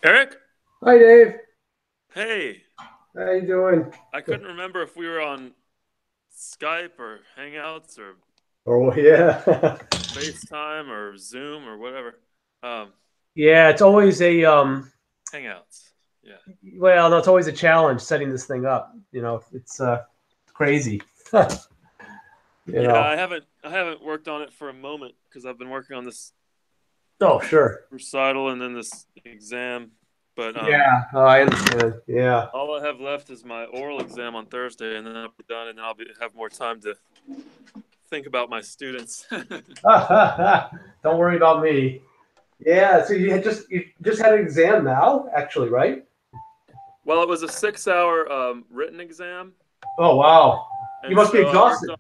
Eric? Hi, Dave. Hey, How you doing? I couldn't remember if we were on Skype or Hangouts or Oh, yeah. FaceTime or Zoom or whatever. Um, Yeah, it's always a Hangouts. Yeah. well, no, it's always a challenge setting this thing up. It's crazy. you Yeah, know. I haven't worked on it for a moment because I've been working on this Oh, sure. recital and then this exam. But Yeah, oh, I understand. Yeah. all I have left is my oral exam on Thursday, and then I'll be done, and then have more time to think about my students. Don't worry about me. Yeah, so you just had an exam now, actually, right? Well, it was a 6 hour written exam, Oh, wow. You and must be so exhausted.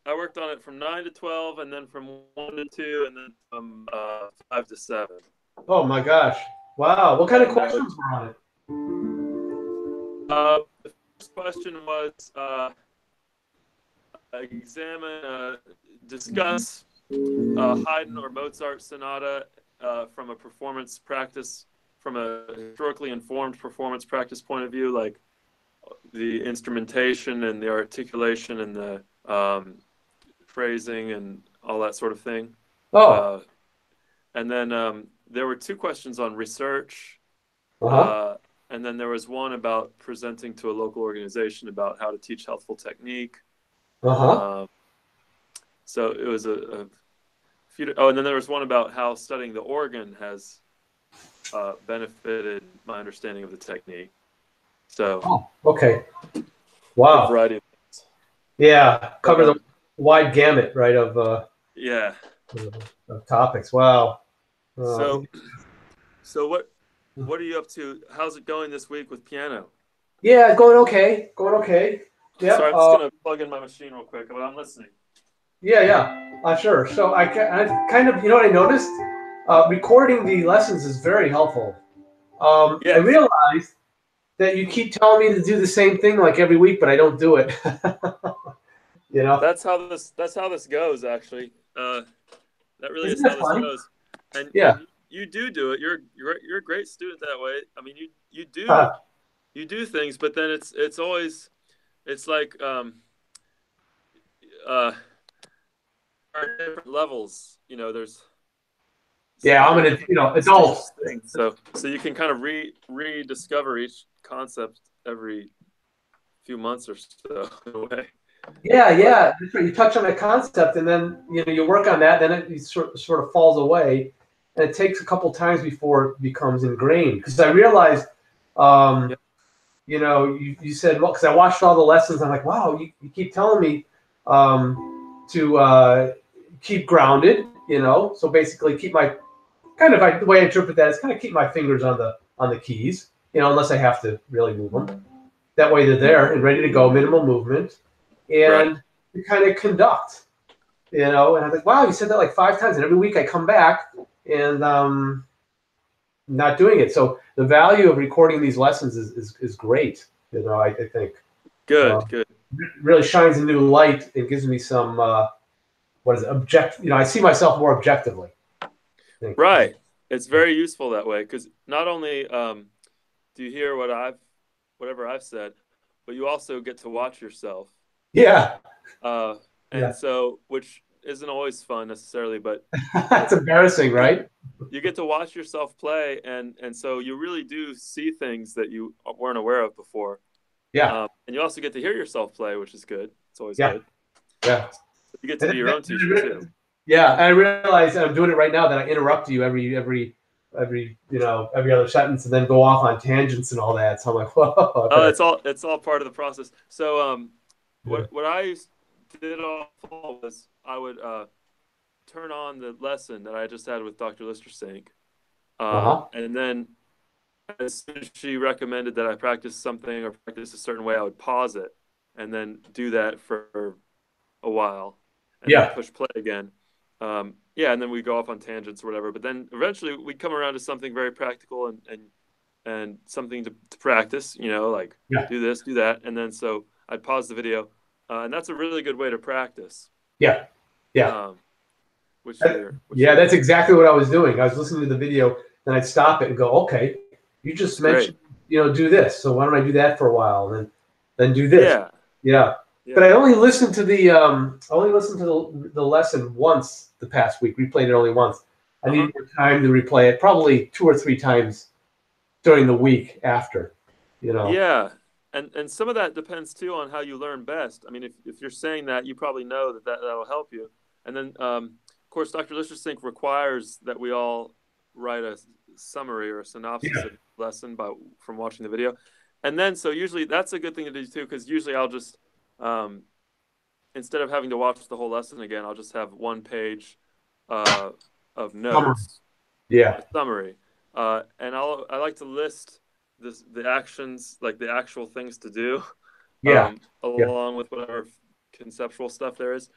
I worked on it from 9 to 12, and then from 1 to 2, and then from 5 to 7. Oh my gosh. Wow. What kind of And questions were on it? the first question was examine, discuss Haydn or Mozart sonata from a performance practice, from a historically informed performance practice point of view, like the instrumentation and the articulation and the phrasing and all that sort of thing. Oh, Uh, and then there were two questions on research, uh-huh. uh, and then there was one about presenting to a local organization about how to teach healthful technique. Uh-huh. Um, so it was a few. Oh, and then there was one about how studying the organ has benefited my understanding of the technique. So Oh, okay. good Wow. variety of things. Yeah, But cover the wide gamut, right, yeah. of topics. Wow. Uh, So so what are you up to? How's it going this week with piano? yeah, going okay. Going okay. Yep. Sorry, I'm just gonna plug in my machine real quick, but I'm listening. Yeah, yeah. Sure. So I kind of, what I noticed? Recording the lessons is very helpful. I Yes, realized that you keep telling me to do the same thing like every week, but I don't do it. you know, that's how this goes. Actually, that really isn't is how that this funny? goes. And Yeah. you do it. You're a great student that way. I mean, Uh, you do things, but then it's always it's like uh are different levels. There's yeah, I'm there are an different levels to adult. each thing. So you can kind of rediscover each concept every few months or so in a way. Yeah, But yeah. That's right. You touch on a concept, and then you work on that. Then it sort of falls away, and it takes a couple times before it becomes ingrained. Because I realized, yeah, um, you said, well, because I watched all the lessons. I'm like, wow, you keep telling me to keep grounded. So basically keep my kind of the way I interpret that is kind of keep my fingers on the keys. Unless I have to really move them. That way they're there and ready to go, minimal movement, right. and to kind of conduct. And I was like, wow, you said that like 5 times, and every week I come back and not doing it. So the value of recording these lessons is great. I think uh, Good, good. really shines a new light and gives me some what is it, object. I see myself more objectively. I think. Right. It's very useful that way because not only do you hear whatever I've said, but you also get to watch yourself. Yeah, Uh, and yeah. so, which isn't always fun necessarily, but That's embarrassing, you right? you get to watch yourself play, and so you really do see things that you weren't aware of before. Yeah, And you also get to hear yourself play, which is good. It's always yeah, good. yeah. You get to And be your own teacher too. yeah, and I realize I'm doing it right now that I interrupt you every other sentence and then go off on tangents and all that. So I'm like, whoa, I Oh, better. it's all part of the process. So Yeah. what I did all fall was I would turn on the lesson that I just had with Dr. Listersink, Uh huh. and then as soon as she recommended that I practice something or practice a certain way, I would pause it and then do that for a while, and then Yeah. push play again. Yeah, and then we go off on tangents or whatever. But then eventually we come around to something very practical and something to practice. Like Yeah. do this, do that, and then so I'd pause the video, and that's a really good way to practice. Yeah. Yeah. Um, which you're Yeah. doing. That's exactly what I was doing. I was listening to the video, then I'd stop it and go, okay. You just It's great. mentioned, do this. So why don't I do that for a while, and then do this? Yeah. Yeah. But Yeah. I only listened to the lesson once the past week. Replayed it only once. I Uh-huh. need more time to replay it, probably 2 or 3 times during the week after. Yeah. And some of that depends too on how you learn best. I mean, if you're saying that, you probably know that'll help you. And then, of course, Dr. Listerstink requires that we all write a summary or a synopsis Yeah. of the lesson from watching the video. And then, so usually that's a good thing to do too, because usually I'll just, um, instead of having to watch the whole lesson again, I'll just have one page uh, of Summer. notes, Yeah. a summary, and I like to list the actions, like the actual things to do, Yeah. Yeah. along with whatever conceptual stuff there is,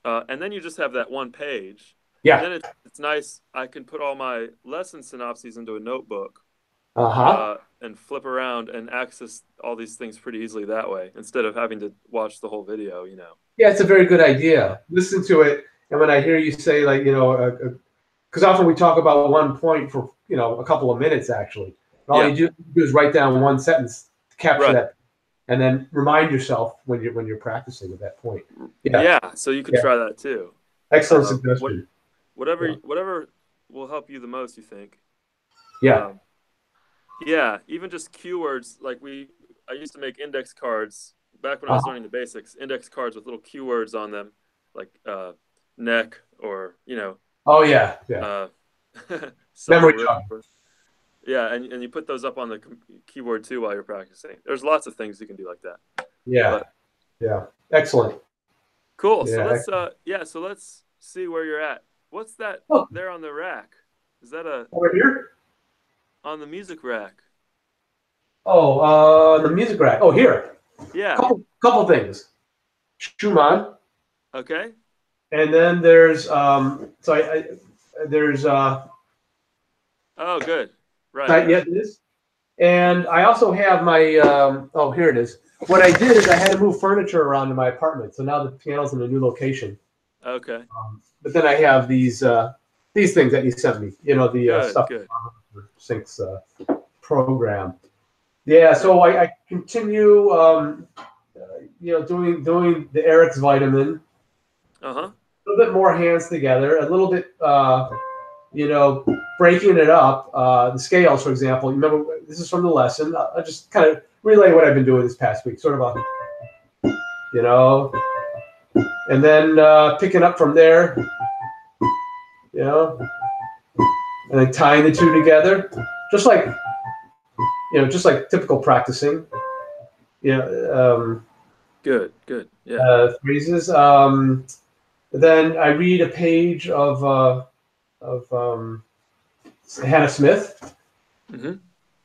and then you just have that one page, and Yeah. then it's nice. I can put all my lesson synopses into a notebook, Uh-huh. and flip around and access all these things pretty easily that way, instead of having to watch the whole video. Yeah, it's a very good Uh, idea. Listen to it, and when I hear you say, like, because often we talk about one point for a couple of minutes actually. And all yeah. you do is write down one sentence to capture Right. that, and then remind yourself when you're practicing at that point. Yeah. Yeah, so you could Yeah. try that too. Excellent What suggestion. whatever Yeah. whatever will help you the most, you think? Yeah. Um, yeah, even just keywords like I used to make index cards back when I was Uh-huh. learning the basics. Index cards with little keywords on them, like neck or Oh yeah. Yeah. uh, Memory summer river. jog. Yeah, and you put those up on the keyboard too while you're practicing. There's lots of things you can do like that. Yeah. But Yeah. Excellent. cool. So Yeah. let's see where you're at. What's that Oh, there on the rack? Is that a over here. on the music rack? Oh, the music rack. Oh, here. Yeah. Couple things. Schumann, Okay. and then there's there's Oh, good. Right. yeah, this, and I also have my oh, here it is. What I did is I had to move furniture around in my apartment, so now the piano's in a new location. Okay. But then I have these things that you sent me. The Good. stuff Good. syncs program. Yeah, so I continue doing the Eric's vitamin. Uh-huh. A little bit more hands together, a little bit, breaking it up. The scales, for example. You remember, this is from the lesson. I'll just kind of relay what I've been doing this past week, sort of you know, and then picking up from there, and then tying the two together, just like, typical practicing, Good. Good. Yeah. phrases. Then I read a page of Hannah Smith, Mm-hmm.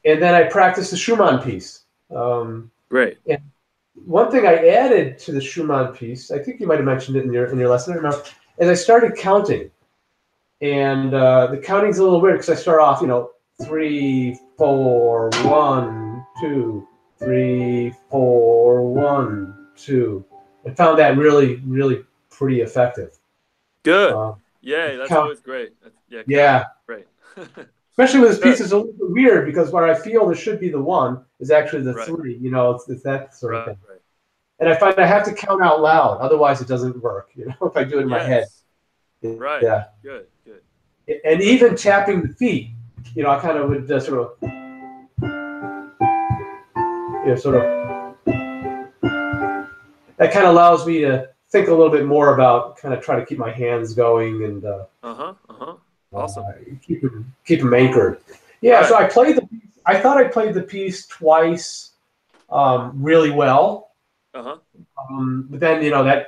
and then I practice the Schumann piece. Great. And one thing I added to the Schumann piece, I think you might have mentioned it in your lesson, I don't know, is I started counting, and the counting's a little weird because I start off, 3, 4, 1, 2, 3, 4, 1, 2. I found that really, really pretty effective. Good. Yay. That's Count, always great. Yeah. yeah. Great. Especially with this piece, Good. it's a little bit weird because where I feel there should be the 1 is actually the Right. 3. It's that sort of Right. thing. Right. And I find I have to count out loud, otherwise it doesn't work. If I do it in my head. Yes. Right. Yeah. Good. Good. And even tapping the feet, I kind of would sort of, sort of. That kind of allows me to think a little bit more about, kind of try to keep my hands going and Uh-huh. Uh-huh. Awesome. keep them anchored. Yeah. Right. So I thought I played the piece twice, really well. Uh-huh. But then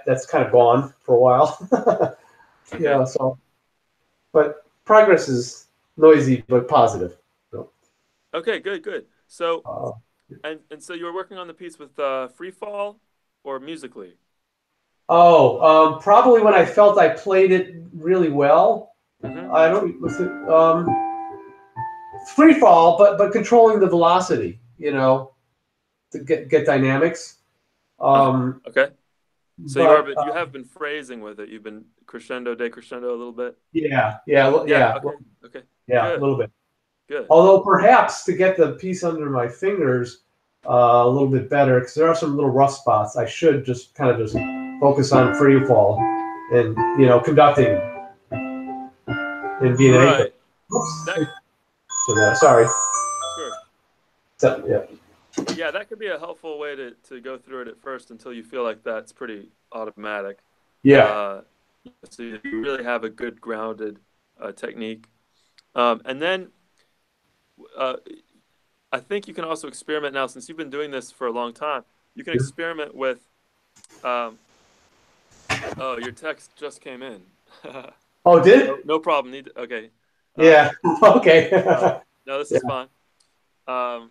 that's kind of gone for a while. Okay. So, but progress is noisy but positive. So, Okay, good, good. So uh, so you were working on the piece with Free Fall or Musically? probably when I felt I played it really well. Mm-hmm. I don't was it free fall, but controlling the velocity, to get dynamics. Okay. So But you have been phrasing with it. You've been crescendo, decrescendo a little bit. yeah, Yeah. yeah, Okay. Okay. yeah, a Good. little bit. Good. Although perhaps to get the piece under my fingers a little bit better, because there are some little rough spots, I should just kind of just focus on free fall and conducting and being anchored. Right. Oops. That So sorry. sure. So, yeah. Yeah, that could be a helpful way to go through it at first until you feel like that's pretty automatic. Yeah. Uh, so you really have a good grounded technique. And then uh, I think you can also experiment now, since you've been doing this for a long time. You can experiment with. Um, oh, your text just came in. Oh, did No, it? no problem. Okay. Yeah. Okay. No, this Yeah. is fine. Um,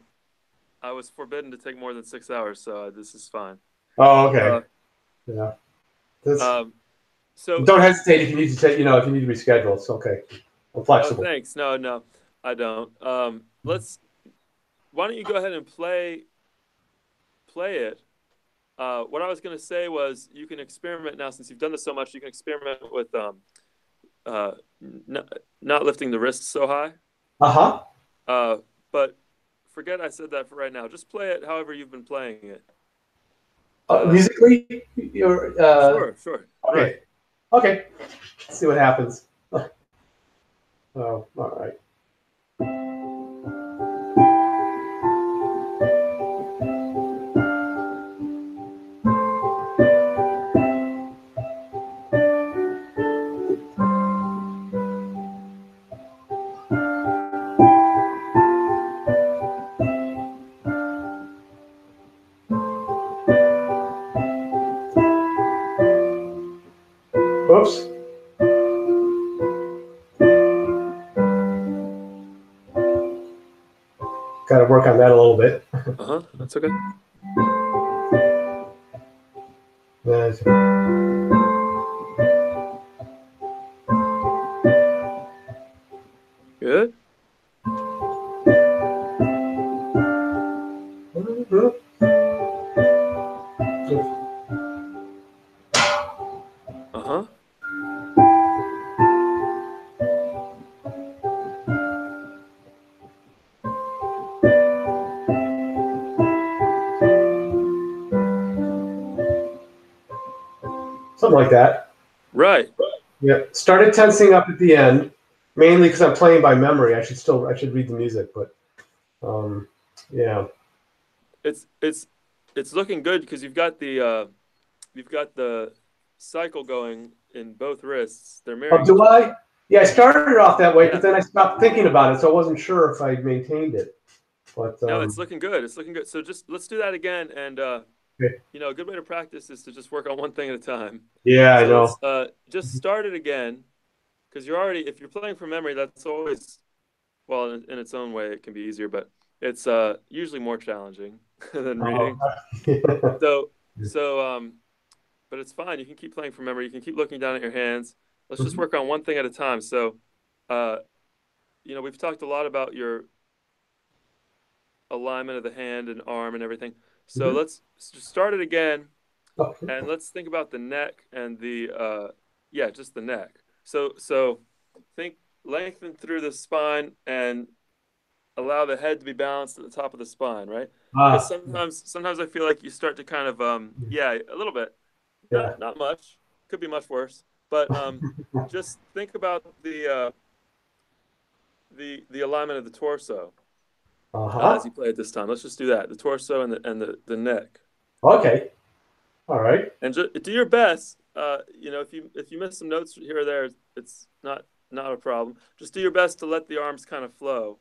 I was forbidden to take more than 6 hours, so this is fine. Oh, okay. Uh, Yeah. That's, um, so, don't hesitate if you need to take, if you need to reschedule. It's okay. I'm oh, flexible. thanks. No, no, I don't. Why don't you go ahead and play it? What I was going to say was you can experiment now, since you've done this so much. You can experiment with uh, not lifting the wrists so high. Uh-huh. Uh, but forget I said that for right now. Just play it however you've been playing it. Musically, you're Sure, sure. Right. okay. Okay. Let's see what happens. Oh, all right. Oops. Got to work on that a little bit. That's okay. Good. Uh-huh. Something like that. Right. Yeah. Started tensing up at the end, mainly because I'm playing by memory. I should read the music, but yeah. It's looking good because you've got the cycle going in both wrists. They're Oh, mirroring do each other. I? Yeah, I started it off that way, but Yeah. then I stopped thinking about it, so I wasn't sure if I maintained it. But No, it's looking good. It's looking good. So just let's do that again. And okay. a good way to practice is to just work on one thing at a time. Yeah, I So know. let's just start it again, because if you're playing from memory, that's always, well, in its own way, it can be easier, but it's usually more challenging than Oh, reading. So so but it's fine. You can keep playing from memory. You can keep looking down at your hands. Let's just work on one thing at a time. So, uh, we've talked a lot about your alignment of the hand and arm and everything. So Mhm. let's just start it again, Okay. and let's think about the neck and yeah, just the neck. So think lengthen through the spine and allow the head to be balanced at the top of the spine, right? Because Ah, sometimes I feel like you start to kind of yeah, a little bit, yeah. not much, could be much worse, but just think about the alignment of the torso as Uh-huh. you play it this time. Let's just do that, the torso and the neck, Okay. All right. and just do your best. If you miss some notes here or there, it's not a problem. Just do your best to let the arms kind of flow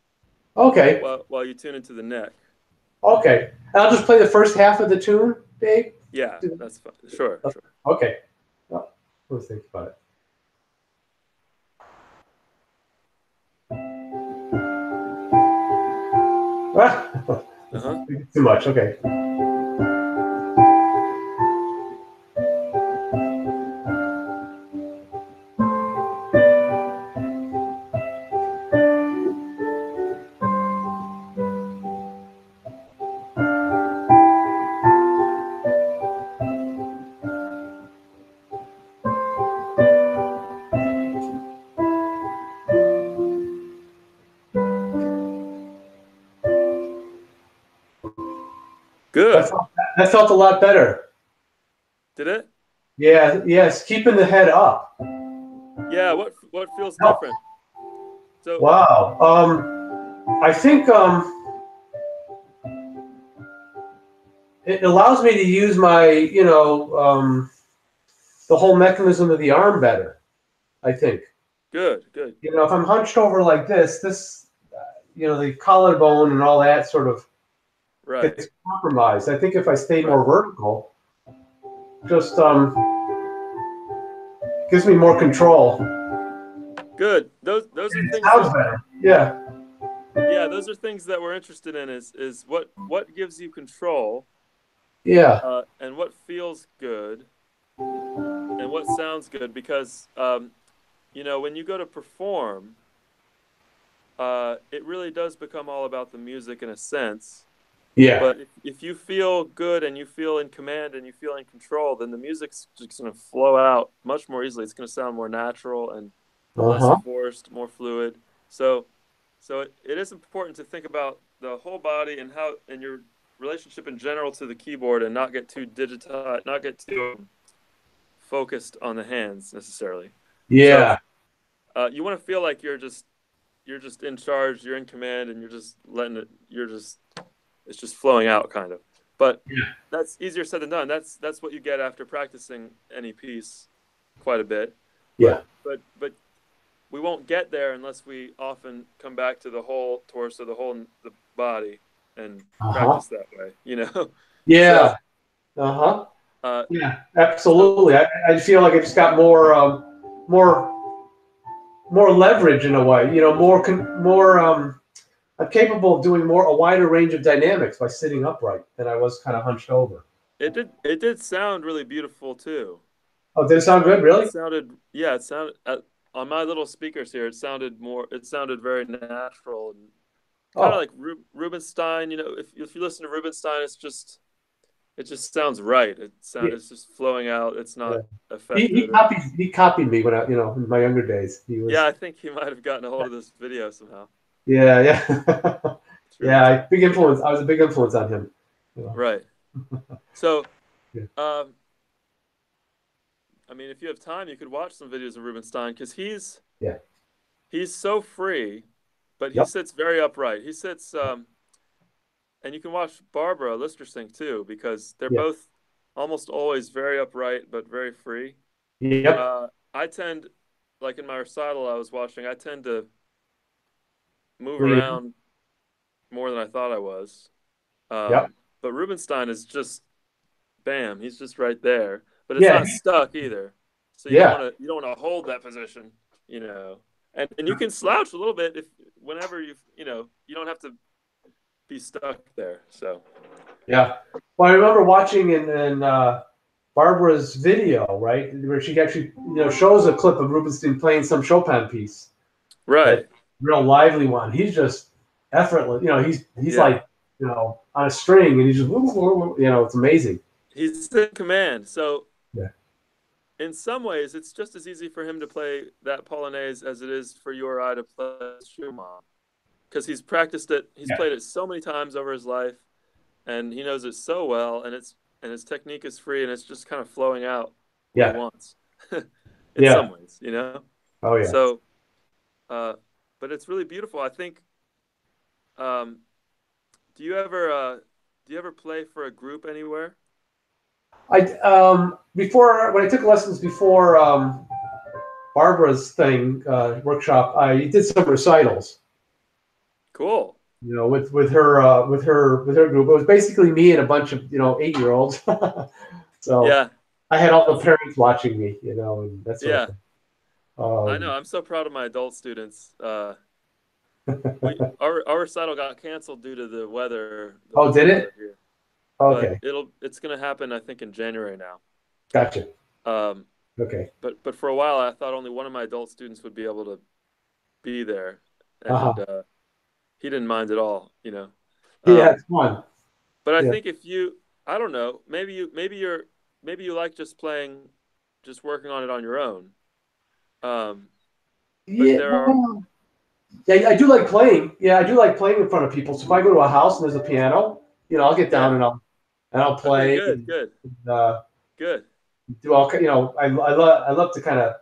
Okay. while you tune into the neck. Okay. And I'll just play the first half of the tune, Dave. Yeah, that's fine. Sure, sure. Okay. Well, let's think about it. Ah, Uh-huh. too much. Okay. That Good. felt, that felt a lot better. Did it? Yeah, yes, keeping the head up. Yeah. What feels Help. different? So Wow. I think it allows me to use my, the whole mechanism of the arm better. I think. good. Good. If I'm hunched over like this, the collarbone and all that sort of Right. gets compromised. I think if I stay Right. more vertical, just gives me more control. Good. Those are It things sounds that better. Yeah. yeah, those are things that we're interested in is what gives you control, Yeah. and what feels good and what sounds good because when you go to perform, it really does become all about the music in a sense. Yeah. But if you feel good and you feel in command and you feel in control, then the music's just going to flow out much more easily. It's going to sound more natural and Uh less huh. forced, more fluid. So it is important to think about the whole body and how and your relationship in general to the keyboard and not get too digitized, not get too focused on the hands necessarily. So Yeah. you want to feel like you're just in charge, you're in command, and you're just letting it. You're just it's just flowing out kind of. But Yeah. that's easier said than done. That's what you get after practicing any piece quite a bit. Yeah. But we won't get there unless we often come back to the whole torso, the body, and Uh huh. practice that way. You know. So Yeah. Uh huh. uh, Yeah. so Absolutely. I feel like I just got more, more leverage in a way. More. I'm capable of doing a wider range of dynamics by sitting upright than I was kind of hunched over. it did sound really beautiful too. Oh, did it sound good? It Really? sounded yeah. It sounded on my little speakers here. It sounded very natural and kind of Oh, like Rubinstein. If you listen to Rubinstein, it just sounds right. yeah. It's just flowing out. It's Yeah. not He affected or copied me when in my younger days. He yeah. was. I think he might have gotten a hold of this video somehow Yeah. Yeah. through Yeah. YouTube. Big influence. I was a big influence on him. You know. Right. So, Yeah. um, I mean, if you have time, you could watch some videos of Rubinstein because Yeah. he's so free, but he Yep. sits very upright. He sits, and you can watch Barbara Listersink too because they're Yeah. both almost always very upright but very free. Yep. I tend, like in my recital I was watching, I tend to move Really. around more than I thought I was. Yep. But Rubinstein is just bam, he's just right there, but it's Yeah. not stuck either. So Yeah. you don't want to hold that position, you know. And you can slouch a little bit if whenever you don't have to be stuck there. So Yeah. Well, I remember watching in Barbara's video, right, where she actually shows a clip of Rubinstein playing some Chopin piece, that right, real lively one. He's just effortless. He's yeah, like on a string, and he's just it's amazing. he's in command. So Yeah. in some ways, it's just as easy for him to play that Polonaise as it is for you or I to play Schumann because he's practiced it. He's Yeah. played it so many times over his life, and he knows it so well. And his technique is free, and it's just kind of flowing out what he Yeah. wants. In some Yeah. ways, you know. Oh yeah. So, uh, but it's really beautiful. I think. Um, do you ever play for a group anywhere? I before when I took lessons before Barbara's thing workshop, I did some recitals. Cool. With her group. It was basically me and a bunch of 8-year-olds. So Yeah. I had all the That's parents watching me, and that sort of yeah. thing. I know. Um, I'm so proud of my adult students. Our recital got canceled due to the oh, winter did it? weather here, but Okay, it's gonna happen I think in January now. gotcha. Um, Okay. but for a while I thought only one of my adult students would be able to be there, Uh-huh. and he didn't mind at all, you know. Yeah, Um, it's fun. but I Yeah. think if you, I don't know, maybe you like just playing, just working on it on your own. Um, but Yeah. there are Yeah, I do like playing. Yeah, I do like playing in front of people. So if I go to a house and there's a piano, I'll get yeah down and I'll and I'll Okay, play good, good, and good. do all. I love to kind of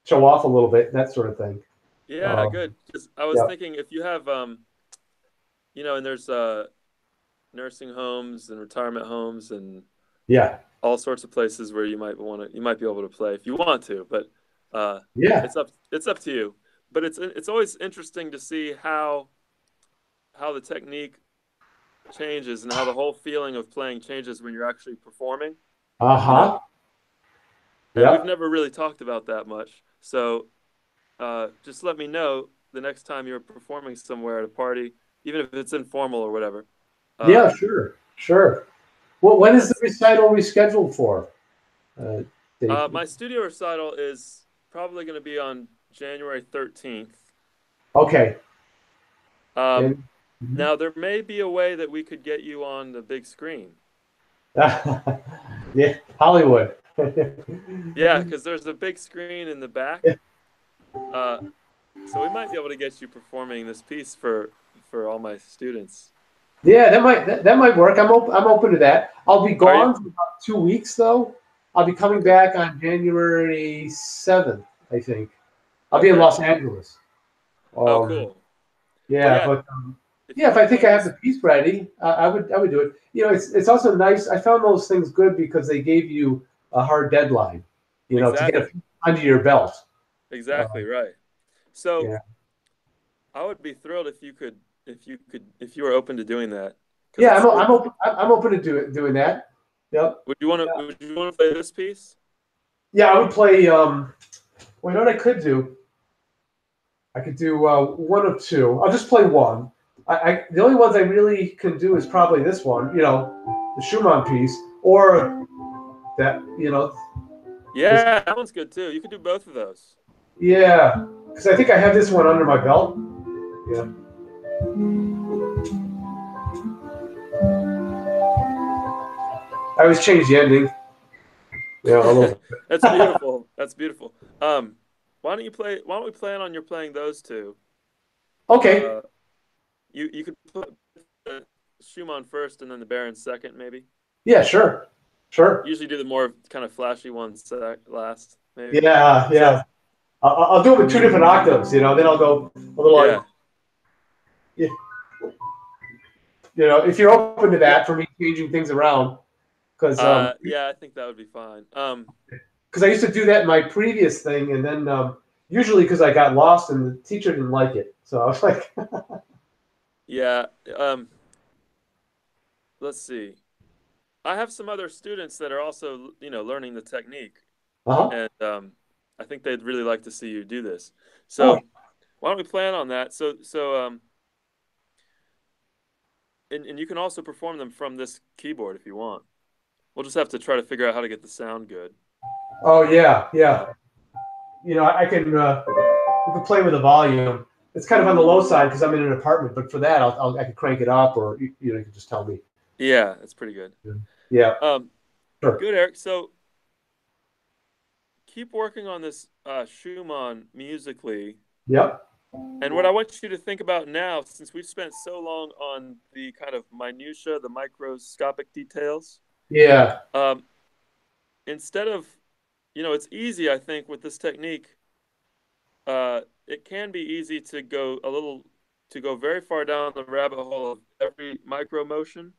show off a little bit, that sort of thing. Yeah, Um, good. 'Cause I was yeah, thinking if you have and there's nursing homes and retirement homes and yeah, all sorts of places where you might be able to play if you want to, but uh, yeah. it's up to you. But it's always interesting to see how the technique changes and how the whole feeling of playing changes when you're actually performing. Uh You know, huh. and we've Yep. never really talked about that much. So just let me know the next time you're performing somewhere at a party, even if it's informal or whatever. Yeah. Um, Sure. Sure. Well, when is the that's recital rescheduled for? Uh, Dave? My studio recital is probably going to be on January 13th. Okay. Um, And, mhm. Now there may be a way that we could get you on the big screen. Yeah, Hollywood. Yeah, because there's a big screen in the back. Uh, so we might be able to get you performing this piece for all my students. Yeah, that might work. I'm open to that. I'll be Are you? gone for about 2 weeks though. I'll be coming Okay. back on January 7th, I think. I'll be in Okay. Los Angeles. Oh, Um, cool. Well, yeah, yeah. but If you yeah, if want I to think play I have the this, piece ready, I would do it. It's also nice. I found those things good because they gave you a hard deadline, to get a exactly, piece under your belt. exactly right. So Yeah, I would be thrilled if you were open to doing that because yeah. it's I'm it. I'm open. I'm open to doing that. Yep. Yeah. Would you want to play this piece? Yeah, I would play. Well, you know what I could do? I could do one of two. I'll just play one. The only ones I really can do is probably this one. The Schumann piece, or that. This. Yeah, that one's good too. You could do both of those. Yeah, because I think I have this one under my belt. Yeah. I always change the ending. A little That's bit. beautiful. That's beautiful. Why don't you play? Why don't we plan on your playing those two? Okay. Uh, you could put Schumann first and then the Baron second, maybe. Yeah. Sure. Sure. Usually do the more kind of flashy ones last, maybe. Yeah. So Yeah. I'll do it with two different octaves. Then I'll go a little like. yeah, Yeah, if you're open to yeah, that for me changing things around, because yeah. I think that would be fine. I used to do that in my previous thing, and then usually because I got lost and the teacher didn't like it, so I was like, Yeah. Let's see. I have some other students that are also, learning the technique, uh-huh. and I think they'd really like to see you do this. Oh, So why don't we plan on that? And you can also perform them from this keyboard if you want. We'll just have to try to figure out how to get the sound good. oh yeah, Uh, yeah. I can we can play with the volume. It's kind of on the low side because I'm in an apartment, but for that, I can crank it up, or you can just tell me. yeah, that's pretty good. Yeah, Um, sure. Good, Eric. So keep working on this Schumann musically. Yep. And what I want you to think about now, since we've spent so long on the kind of minutia, the microscopic details, Yeah. um, instead of, it's easy, I think, with this technique. It can be easy to go very far down the rabbit hole of every micro motion.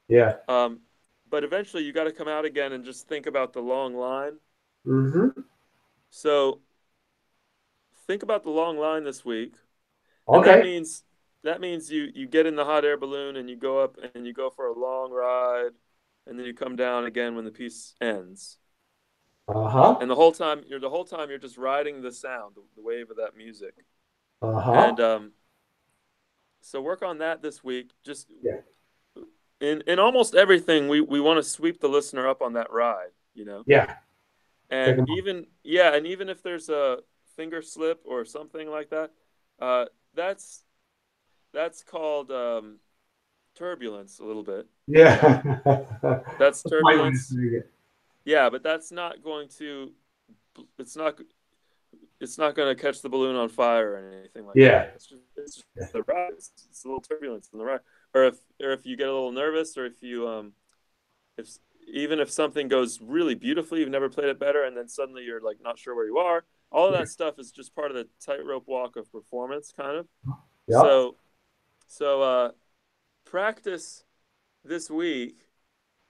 Yeah. Um, but eventually, you got to come out again and just think about the long line. Mm-hmm. So think about the long line this week, and Okay. that means you get in the hot air balloon and you go up and you go for a long ride, and then you come down again when the piece ends. Uh-huh. And the whole time you're just riding the sound, the wave of that music. Uh-huh. And so work on that this week. Just Yeah. in almost everything, we want to sweep the listener up on that ride. Yeah. Take And 'em off. even if there's a finger slip or something like that, uh, that's that's called turbulence a little bit. Yeah. That's That's my way of turbulence. saying it. Yeah, but that's not going to it's not it's not going to catch the balloon on fire or anything like that. Yeah. It's just the ride. It's a little turbulence in the ride. Or if you get a little nervous or if if even if something goes really beautifully, you've never played it better, and then suddenly you're like not sure where you are. All of that stuff is just part of the tightrope walk of performance, kind of. Yeah. So practice this week,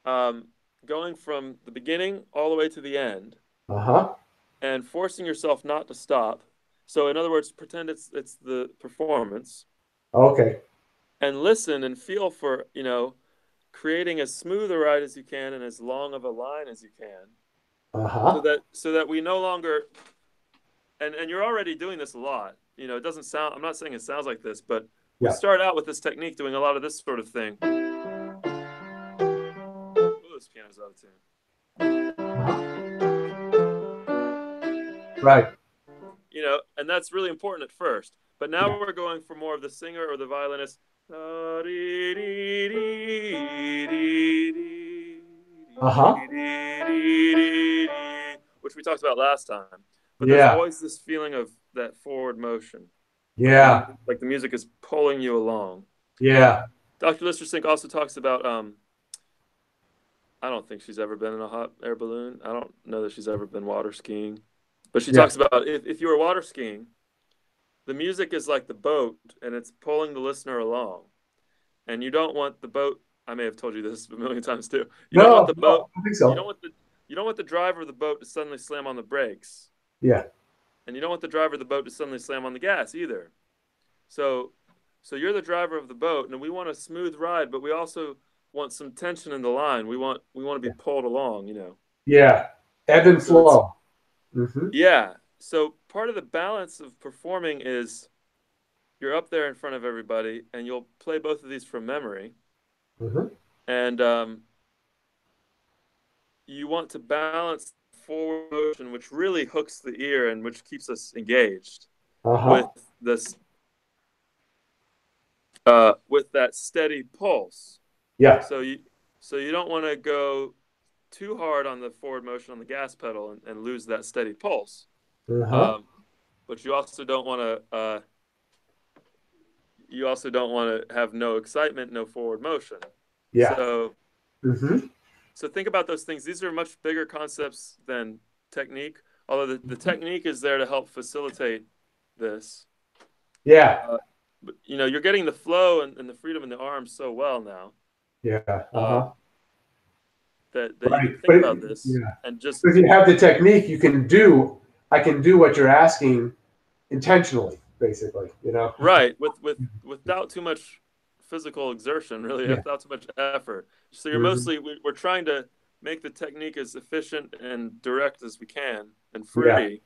um, going from the beginning all the way to the end, Uh-huh. and forcing yourself not to stop. So, in other words, pretend it's the performance, Okay. and listen and feel for creating as smooth a ride as you can and as long of a line as you can, Uh-huh. so that we no longer, and you're already doing this a lot. It doesn't sound. I'm not saying it sounds like this, but we Yeah. start out with this technique doing a lot of this sort of thing. Oh, this piano's out of tune. Right. And that's really important at first. But now we're going for more of the singer or the violinist, Uh-huh. which we talked about last time. But there's Yeah. always this feeling of that forward motion, Yeah. like the music is pulling you along. Yeah. Dr. Listersink also talks about, I don't think she's ever been in a hot air balloon. I don't know that she's ever been water skiing. But she Yeah. talks about if you were water skiing, the music is like the boat, and it's pulling the listener along. And you don't want the boat. I may have told you this a million times too. You don't want No, the no, boat. I think You so. don't want the. You don't want the driver of the boat to suddenly slam on the brakes, Yeah. and you don't want the driver of the boat to suddenly slam on the gas either. So, so you're the driver of the boat, and we want a smooth ride, but we also want some tension in the line. We want to be pulled along. Yeah. Ebb and So it's flow. Mm-hmm. yeah. So part of the balance of performing is you're up there in front of everybody, and you'll play both of these from memory, Mm-hmm. and you want to balance forward motion, which really hooks the ear and which keeps us engaged, Uh-huh. with this with that steady pulse. Yeah. So you don't want to go too hard on the forward motion on the gas pedal and lose that steady pulse. Uh-huh. But you also don't want to have no excitement, no forward motion. Yeah. So Mm-hmm. so think about those things. These are much bigger concepts than technique, although the technique is there to help facilitate this. Yeah. But you're getting the flow and the freedom in the arms so well now, Yeah. uh, Uh-huh. that you Right. can think But about this yeah. and just If you have the technique, I can do what you're asking intentionally, basically. right without too much physical exertion, really, Yeah. without too much effort. So Mm-hmm. we're trying to make the technique as efficient and direct as we can and Yeah. free,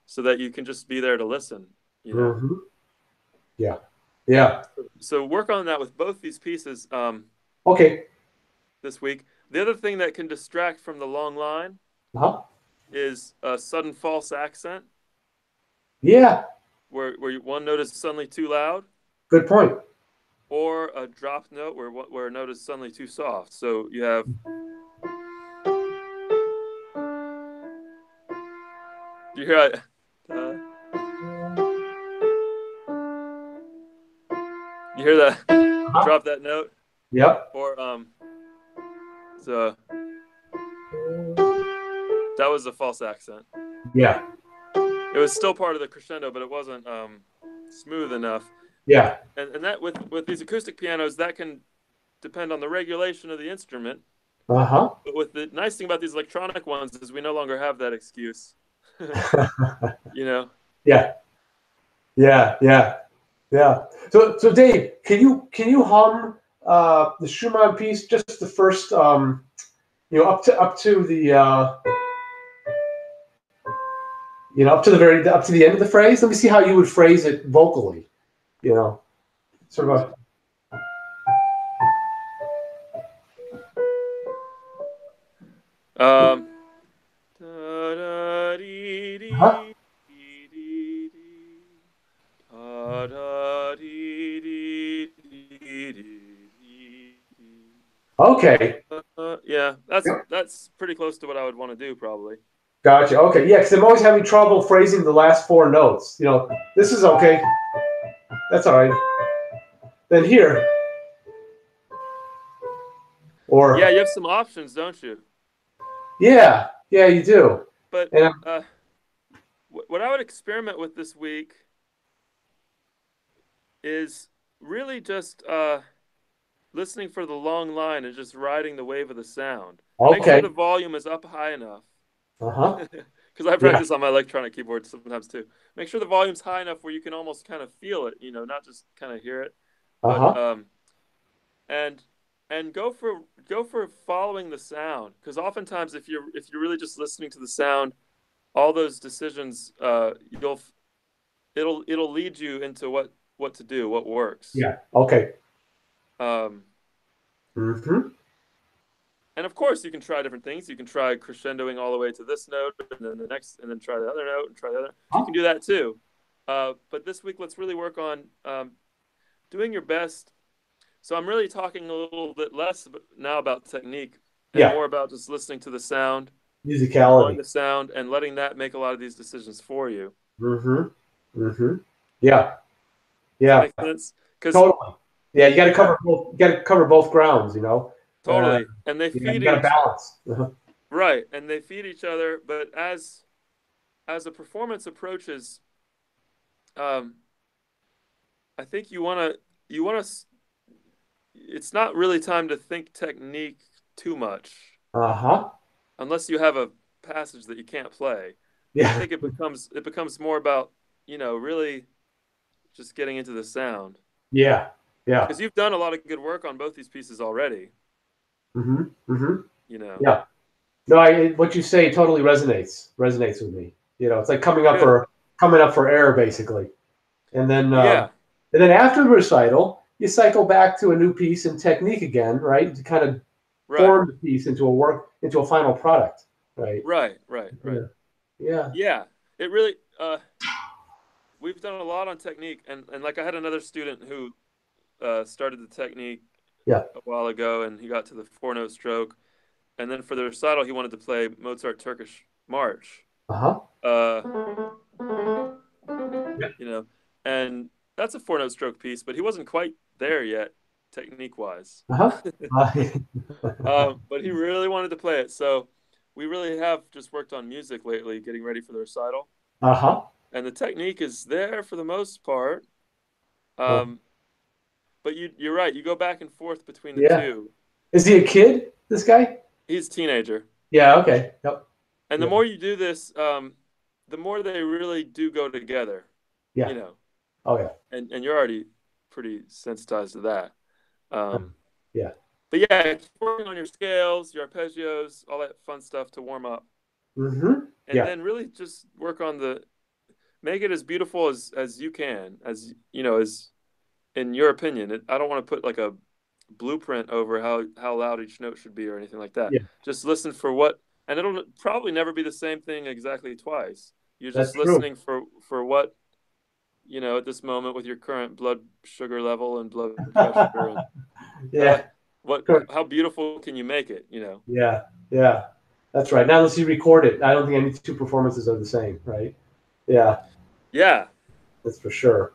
so that you can just be there to listen. Mm-hmm. Yeah. Yeah. So work on that with both these pieces Okay. this week. The other thing that can distract from the long line Uh-huh. is a sudden false accent, Yeah. where one note is suddenly too loud, Good point. or a dropped note where a note is suddenly too soft. So you have, you hear it, you hear that Uh-huh. drop that note, Yep. or so that was a false accent. Yeah. It was still part of the crescendo, but it wasn't smooth enough. Yeah. And that with these acoustic pianos, that can depend on the regulation of the instrument. Uh-huh. But with the nice thing about these electronic ones is we no longer have that excuse. Yeah. Yeah. Yeah. Yeah. So Dave, can you hum the Schumann piece, just the first up to the up to the end of the phrase? Let me see how you would phrase it vocally. Sort of a Um, huh? Okay. Yeah, Yep. that's pretty close to what I would want to do, probably. Gotcha. Okay. Yeah, because I'm always having trouble phrasing the last four notes. This is okay. That's all right. Then here. Or Yeah, you have some options, don't you? yeah, yeah, you do. But And uh, what I would experiment with this week is really just listening for the long line and just riding the wave of the sound. And make sure okay. the volume is up high enough. Uh-huh. Because I Yeah. practice on my electronic keyboard sometimes too. Make sure the volume's high enough where you can almost kind of feel it, not just kind of hear it, but Uh-huh. and go for following the sound. Because oftentimes, if you're really just listening to the sound, all those decisions, it'll lead you into what to do, what works. Yeah. Okay. Um, Mm-hmm. And of course, you can try different things. You can try crescendoing all the way to this note, and then the next, and then try the other note, and try the other. You Huh? can do that too. But this week, let's really work on doing your best. So I'm really talking a little bit less now about technique and Yeah. more about just listening to the sound, enjoying Musicality. the sound, and letting that make a lot of these decisions for you. Mm-hmm. Mm-hmm. Yeah. Does that Yeah. make sense? Because Totally. Yeah, you got to yeah, cover both. You got to cover both grounds. totally. And they Yeah, feed you got to each balance. Uh-huh. right, and they feed each other. But as a performance approaches, um, I think you want to. It's not really time to think technique too much, Uh-huh. unless you have a passage that you can't play. I Yeah. think it becomes more about really just getting into the sound, Yeah. Yeah. because you've done a lot of good work on both these pieces already. Mm-hmm. Mm-hmm. You know, Yeah. No, what you say totally resonates with me. It's like good. coming up for air basically, and then Yeah, after the recital, you cycle back to a new piece and technique again, right? To kind of right, form the piece into a final product, right? right, right, right. Yeah. Yeah. Yeah, it really. We've done a lot on technique, and like I had another student who started the technique Yeah. a while ago, and he got to the four-note stroke, and then for the recital, he wanted to play Mozart Turkish March. Uh-huh. Uh, Yeah. you know, and that's a four-note stroke piece, but he wasn't quite there yet, technique-wise. Uh-huh. But he really wanted to play it, so we really have just worked on music lately, getting ready for the recital, Uh-huh. and the technique is there for the most part. Uh, Um, but you're right. You go back and forth between the yeah. two. Is he a kid, this guy? He's a teenager, Yeah, okay. Yep. and the Yeah. more you do this, the more they really do go together. Yeah. You know, Oh yeah. and you're already pretty sensitized to that. Um, Yeah. but yeah, keep working on your scales, your arpeggios, all that fun stuff to warm up, Mm-hmm. and Yeah. then really just work on the make it as beautiful as you can, as in your opinion. I don't want to put like a blueprint over how loud each note should be or anything like that. Yeah. Just listen for what, and it'll probably never be the same thing exactly twice. You're That's just true. listening for what at this moment with your current blood sugar level and blood pressure and uh, Yeah. what Sure. how beautiful can you make it. Yeah. Yeah. That's right. Now unless you record it, I don't think any two performances are the same, right? Yeah, Yeah, that's for sure.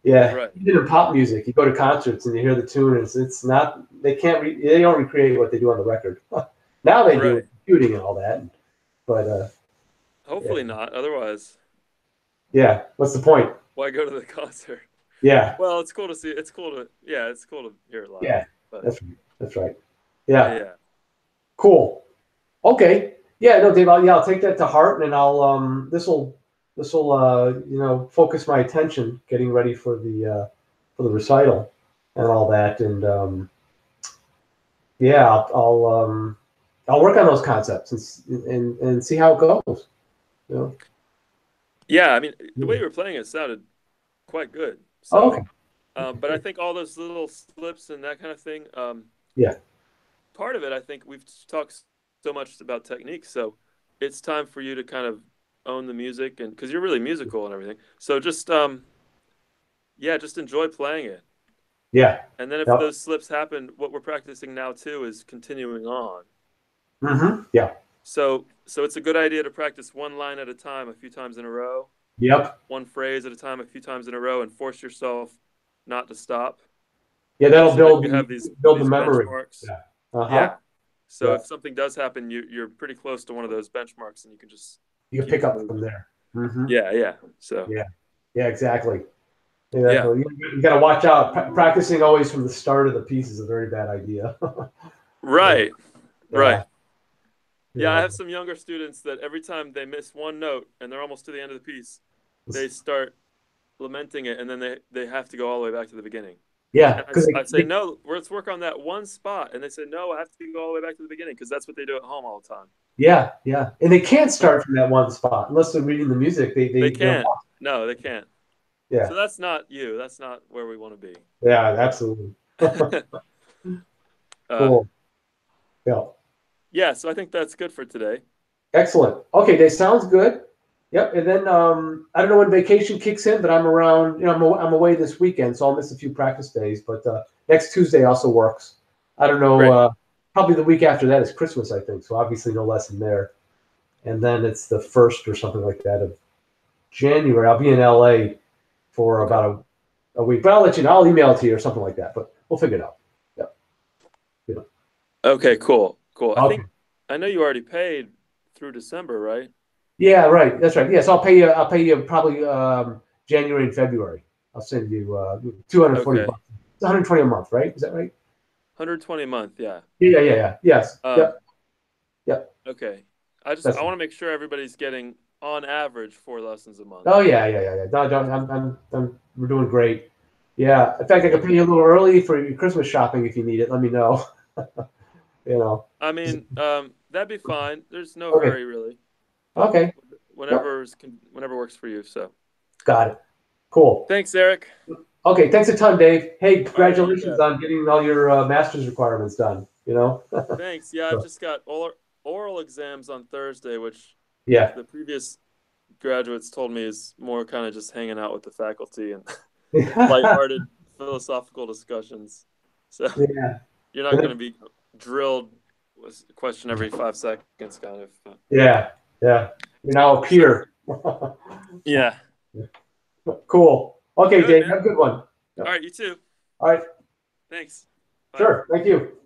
Yeah, right, even in pop music, you go to concerts and you hear the tune, and it's not they don't recreate what they do on the record. Now they do right. with computing and all that, but yeah, Hopefully not. Otherwise, yeah. What's the point? why go to the concert? Yeah, Well, it's cool to see. It's cool to hear it live. yeah. But That's right. That's right. Yeah, yeah, cool. Okay. Yeah, no, Dave. I'll take that to heart, and I'll this will focus my attention getting ready for the recital and all that, and yeah, I'll work on those concepts and see how it goes. You know? yeah. I mean, the way Yeah. you were playing it sounded quite good. Oh, okay. So, but I think all those little slips and that kind of thing. Yeah. Part of it, I think we've talked so much about technique, so it's time for you to kind of own the music, and because you're really musical and everything. So just yeah, just enjoy playing it. Yeah. And then if Yep. those slips happen, what we're practicing now too is continuing on. Mm-hmm. Yeah. So it's a good idea to practice one line at a time, a few times in a row, Yep. one phrase at a time, a few times in a row, and force yourself not to stop, Yeah. That'll so that you have these build the these memory. benchmarks. Yeah. Uh-huh. Yeah. So Yeah. if something does happen, you're pretty close to one of those benchmarks, and you can just You can keep pick it up moving. from there. Hmm. Yeah, yeah. So Yeah. Yeah, exactly. yeah, Exactly. You got to watch out. Practicing always from the start of the piece is a very bad idea. Yeah. right, right. Yeah. Yeah, I Yeah. have some younger students that every time they miss one note and they're almost to the end of the piece, they start lamenting it, and then they have to go all the way back to the beginning. Yeah. And Because I say, no, let's work on that one spot. And they say, no, I have to go all the way back to the beginning because that's what they do at home all the time. yeah, yeah. And they can't start from that one spot unless they're reading the music. They They're can't. lost. No, they can't. Yeah. So that's not you. That's not where we want to be. Yeah, absolutely. uh, Cool. Yeah. yeah, so I think that's good for today. Excellent. Okay, that sounds good. Yep. And then I don't know when vacation kicks in, but I'm around. I'm away this weekend, so I'll miss a few practice days. But next Tuesday also works. I don't know. Great. Probably the week after that is Christmas, I think. So obviously no lesson there. And then it's the 1st or something like that of January. I'll be in LA for Okay. about a week, but I'll let you know. I'll email it to you or something like that. But we'll figure it out. Yep. Yeah. Okay, cool. Cool. Okay. I know you already paid through December, right? Yeah, right. That's right. Yes, I'll pay you. I'll pay you probably January and February. I'll send you 240 Okay. bucks. It's 120 a month, right? Is that right? 120 a month, yeah. Yeah. Yes. Um, Yep. Yep. okay. That's I right. want to make sure everybody's getting on average 4 lessons a month. Oh yeah. No, don't, we're doing great. Yeah. In fact, I can pay Okay. you a little early for your Christmas shopping if you need it. Let me know. You know. I mean, that'd be fine. There's no Okay. hurry really, but Okay. Yep. whenever works for you. So, Got it. Cool. thanks, Eric. Okay. Thanks a ton, Dave. Hey, All right, you congratulations bet. on getting all your master's requirements done. Thanks. Yeah, I've So, just got oral exams on Thursday, which yeah. the previous graduates told me is more kind of just hanging out with the faculty and lighthearted philosophical discussions. So Yeah. you're not going to be drilled with a question every 5 seconds, kind of. Yeah. Yeah. You're now a peer. Yeah. Cool. Okay, Good, Dave. man. Have a good one. All Yep. right, you too. All right. Thanks. Bye. Sure. Thank you.